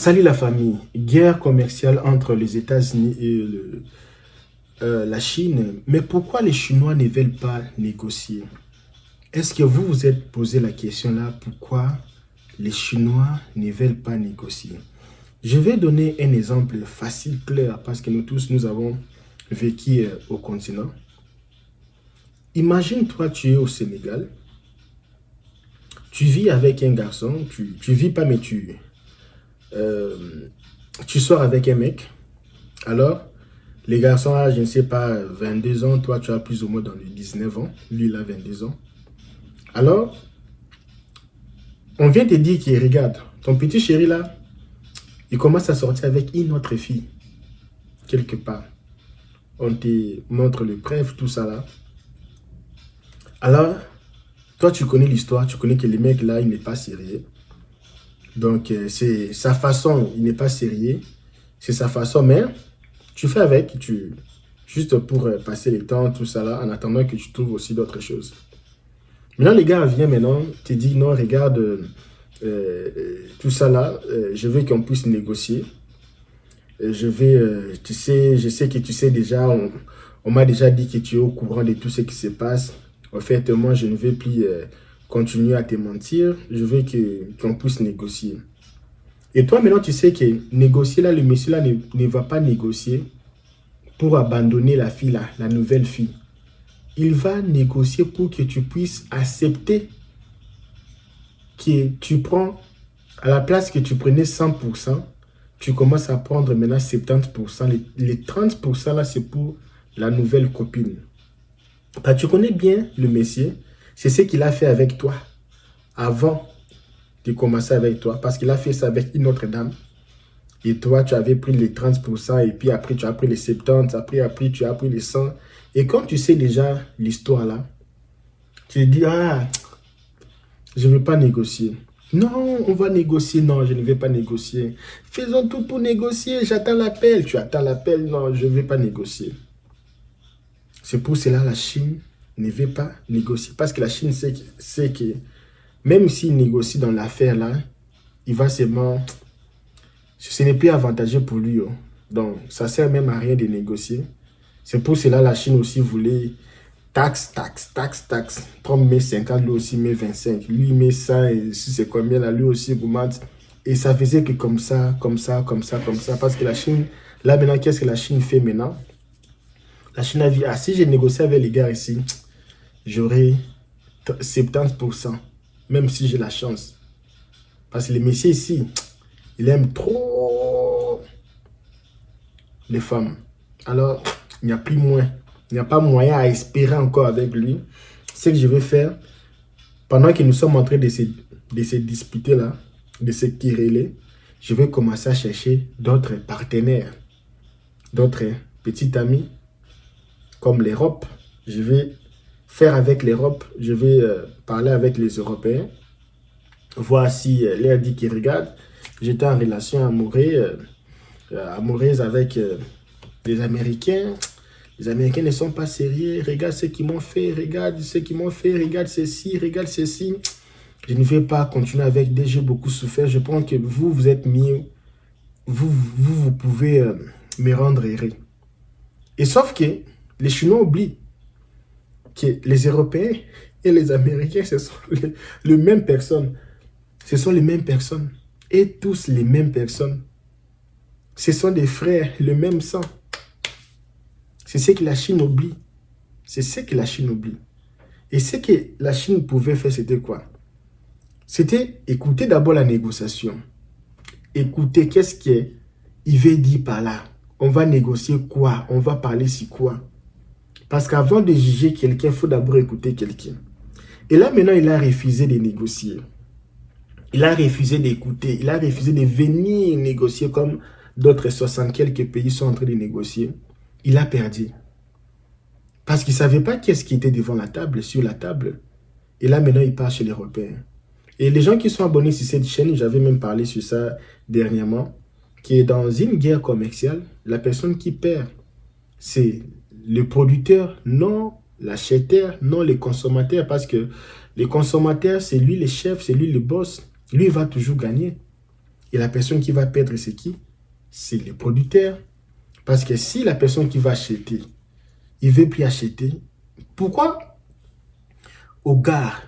Salut la famille. Guerre commerciale entre les États-Unis et la Chine. Mais pourquoi les Chinois ne veulent pas négocier? Est-ce que vous vous êtes posé la question là? Pourquoi les Chinois ne veulent pas négocier? Je vais donner un exemple facile, clair, parce que nous tous, nous avons vécu au continent. Imagine, toi, tu es au Sénégal. Tu vis avec un garçon. Tu vis pas, mais euh, tu sors avec un mec. Alors, les garçons, là, je ne sais pas, 22 ans, toi, tu as plus ou moins dans les 19 ans. Lui, il a 22 ans. Alors, on vient te dire qu'il regarde, ton petit chéri, là, il commence à sortir avec une autre fille, quelque part. On te montre le preuve, tout ça, là. Alors, toi, tu connais l'histoire, tu connais que le mec, là, il n'est pas sérieux. Donc, c'est sa façon, il n'est pas sérieux. C'est sa façon, mais tu fais avec, juste pour passer le temps, tout ça là, en attendant que tu trouves aussi d'autres choses. Maintenant, les gars viennent maintenant, te disent non, regarde, tout ça là, je veux qu'on puisse négocier. Je vais, tu sais, je sais que tu sais déjà, on m'a déjà dit que tu es au courant de tout ce qui se passe. En fait, moi, je ne vais plus continuer à te mentir. Je veux qu'on puisse négocier. Et toi, maintenant, tu sais que négocier là, le monsieur là ne va pas négocier pour abandonner la fille là, la nouvelle fille. Il va négocier pour que tu puisses accepter que tu prends, à la place que tu prenais 100%, tu commences à prendre maintenant 70%. Les 30% là, c'est pour la nouvelle copine. Tu connais bien le monsieur, c'est ce qu'il a fait avec toi avant de commencer avec toi, parce qu'il a fait ça avec une autre dame. Et toi, tu avais pris les 30%, et puis après, tu as pris les 70%, après tu as pris les 100%. Et quand tu sais déjà l'histoire là, tu te dis, ah, je ne veux pas négocier. Non, on va négocier. Non, je ne vais pas négocier. Faisons tout pour négocier. J'attends l'appel. Tu attends l'appel. Non, je ne vais pas négocier. C'est pour cela que la Chine ne veut pas négocier. Parce que la Chine sait que même s'il négocie dans l'affaire là, il va seulement... Ce n'est plus avantageux pour lui. Oh. Donc, ça ne sert même à rien de négocier. C'est pour cela que la Chine aussi voulait taxe. Trump met 50, lui aussi met 25. Lui, il met 100, et si c'est combien là, lui aussi augmente. Et ça faisait que comme ça. Parce que la Chine, là maintenant, qu'est-ce que la Chine fait maintenant? La Chine a dit, ah, si j'ai négocié avec les gars ici, j'aurai 70%. Même si j'ai la chance. Parce que les messieurs ici, il aime trop les femmes. Alors, il n'y a plus moins. Il n'y a pas moyen à espérer encore avec lui. Ce que je vais faire, pendant que nous sommes en train de se disputer là, de se quereller, je vais commencer à chercher d'autres partenaires, d'autres petits amis, comme l'Europe. Je vais faire avec l'Europe, je vais parler avec les Européens, voir si leur dit qu'ils regardent. J'étais en relation amoureuse avec les Américains. Les Américains ne sont pas sérieux. Regarde ce qu'ils m'ont fait. Regarde ce qu'ils m'ont fait. Regarde ceci. Regarde ceci. Je ne vais pas continuer avec des j'ai beaucoup souffert. Je pense que vous êtes mieux. Vous pouvez me rendre heureux. Et sauf que les Chinois oublient que les Européens et les Américains, ce sont les mêmes personnes. Ce sont les mêmes personnes. Et tous les mêmes personnes. Ce sont des frères, le même sang. C'est ce que la Chine oublie. C'est ce que la Chine oublie. Et ce que la Chine pouvait faire, c'était quoi? C'était écouter d'abord la négociation. Écouter qu'est-ce qu'il veut dire par là. On va négocier quoi? On va parler sur quoi? Parce qu'avant de juger quelqu'un, il faut d'abord écouter quelqu'un. Et là, maintenant, il a refusé de négocier. Il a refusé d'écouter. Il a refusé de venir négocier comme d'autres 60 quelques pays sont en train de négocier. Il a perdu. Parce qu'il ne savait pas qu'est-ce qui était devant la table, sur la table. Et là, maintenant, il part chez les Européens. Et les gens qui sont abonnés sur cette chaîne, j'avais même parlé sur ça dernièrement, qui est dans une guerre commerciale, la personne qui perd, c'est le producteur, non l'acheteur, non les consommateurs. Parce que les consommateurs, c'est lui le chef, c'est lui le boss. Lui, il va toujours gagner. Et la personne qui va perdre, c'est qui? C'est les producteurs. Parce que si la personne qui va acheter, il ne veut plus acheter, pourquoi au gare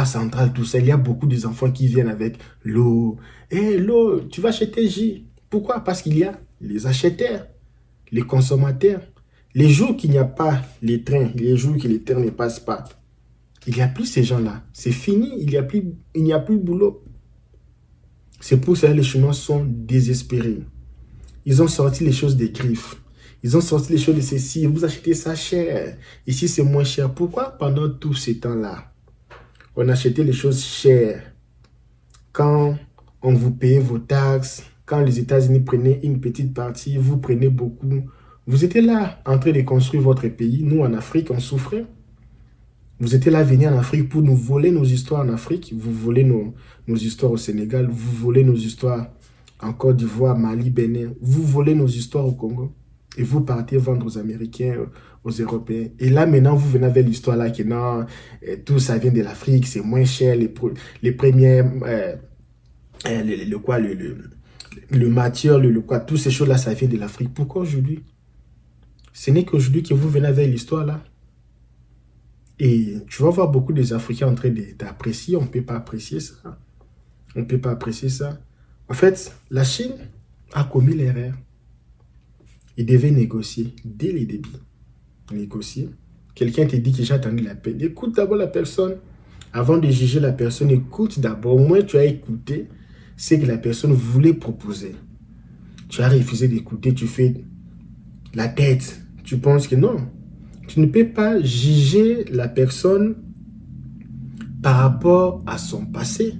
centrale, tout ça, il y a beaucoup des enfants qui viennent avec l'eau. Eh, l'eau, tu vas acheter J. Pourquoi? Parce qu'il y a les acheteurs, les consommateurs. Les jours qu'il n'y a pas les trains, les jours que les trains ne passent pas, il n'y a plus ces gens-là. C'est fini, il n'y a plus de boulot. C'est pour ça que les Chinois sont désespérés. Ils ont sorti les choses des griffes. Ils ont sorti les choses de ceci. Vous achetez ça cher. Ici, c'est moins cher. Pourquoi pendant tous ces temps-là, on achetait les choses chères? Quand on vous payait vos taxes, quand les États-Unis prenaient une petite partie, vous prenez beaucoup. Vous étiez là en train de construire votre pays. Nous, en Afrique, on souffrait. Vous étiez là venir en Afrique pour nous voler nos histoires en Afrique. Vous volez nos histoires au Sénégal. Vous volez nos histoires en Côte d'Ivoire, Mali, Bénin. Vous volez nos histoires au Congo. Et vous partez vendre aux Américains, aux Européens. Et là, maintenant, vous venez avec l'histoire là que non, tout ça vient de l'Afrique, c'est moins cher. Les premières, le matière, le quoi, toutes ces choses-là, ça vient de l'Afrique. Pourquoi aujourd'hui? Ce n'est qu'aujourd'hui que vous venez avec l'histoire là. Et tu vas voir beaucoup des Africains en train d'apprécier. On ne peut pas apprécier ça. On ne peut pas apprécier ça. En fait, la Chine a commis l'erreur. Il devait négocier dès les débuts. Négocier. Quelqu'un te dit que j'ai attendu la peine. Écoute d'abord la personne. Avant de juger la personne, écoute d'abord. Au moins, tu as écouté ce que la personne voulait proposer. Tu as refusé d'écouter. Tu fais la tête. Tu penses que non. Tu ne peux pas juger la personne par rapport à son passé.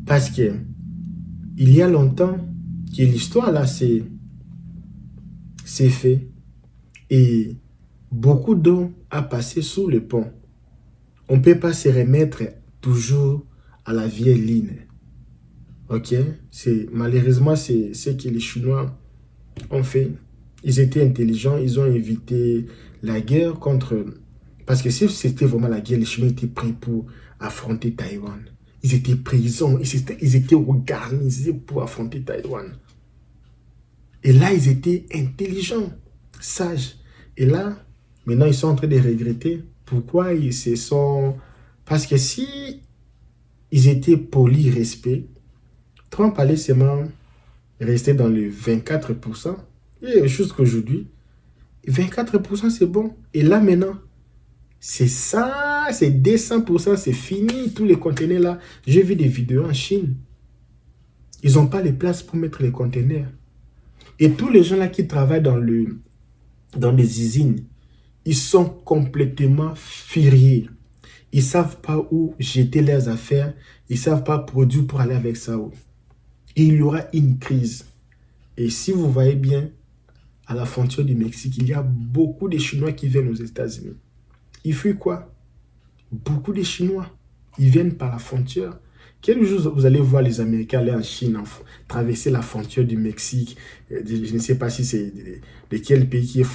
Parce que il y a longtemps que l'histoire là c'est fait. Et beaucoup d'eau a passé sous le pont. On ne peut pas se remettre toujours à la vieille ligne. Ok? Malheureusement, c'est ce que les Chinois ont fait. Ils étaient intelligents, ils ont évité la guerre contre... Parce que si c'était vraiment la guerre, les Chinois étaient prêts pour affronter Taïwan. Ils étaient présents, ils étaient organisés pour affronter Taïwan. Et là, ils étaient intelligents, sages. Et là, maintenant, ils sont en train de regretter. Pourquoi ils se sont... Parce que si ils étaient polis, respect, Trump allait seulement rester dans le 24%. Et jusqu'aujourd'hui, 24% c'est bon. Et là maintenant, c'est ça, c'est 200%, c'est fini. Tous les conteneurs là, j'ai vu des vidéos en Chine. Ils n'ont pas les places pour mettre les conteneurs. Et tous les gens là qui travaillent dans les usines, ils sont complètement furieux. Ils ne savent pas où jeter leurs affaires. Ils ne savent pas produire pour aller avec ça. Et il y aura une crise. Et si vous voyez bien, à la frontière du Mexique, il y a beaucoup de Chinois qui viennent aux États-Unis. Ils fuient quoi? Beaucoup de Chinois. Ils viennent par la frontière. Quel jour vous allez voir les Américains aller en Chine, traverser la frontière du Mexique? Je ne sais pas si c'est de quel pays qui est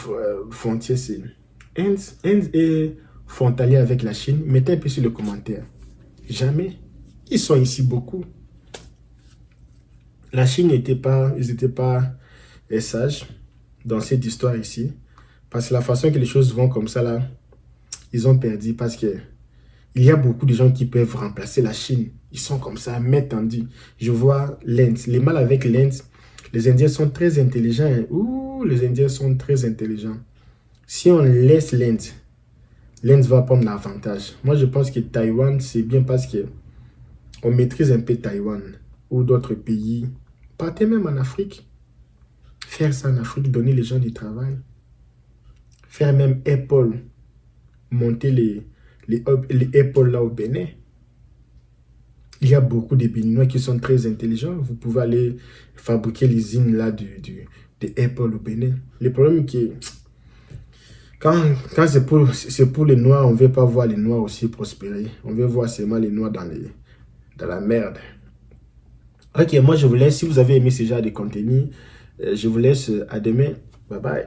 frontière. C'est Inde est frontalier avec la Chine. Mettez un peu sur le commentaire. Jamais. Ils sont ici beaucoup. La Chine n'était pas, ils n'étaient pas sages dans cette histoire ici. Parce que la façon que les choses vont comme ça là, ils ont perdu parce que il y a beaucoup de gens qui peuvent remplacer la Chine. Ils sont comme ça, main tendue. Je vois l'Inde. Les mal avec l'Inde, les Indiens sont très intelligents. Ouh, les Indiens sont très intelligents. Si on laisse l'Inde, l'Inde va prendre l'avantage. Moi, je pense que Taïwan, c'est bien parce que on maîtrise un peu Taïwan ou d'autres pays. Partez même en Afrique. Faire ça en Afrique, donner les gens du travail. Faire même Apple. Monter les Apple là au Bénin. Il y a beaucoup de Béninois qui sont très intelligents. Vous pouvez aller fabriquer l'usine là de Apple au Bénin. Le problème est que quand c'est pour les Noirs, on ne veut pas voir les Noirs aussi prospérer. On veut voir seulement les Noirs dans la merde. Ok, moi je vous laisse. Si vous avez aimé ce genre de contenu, je vous laisse. À demain. Bye bye.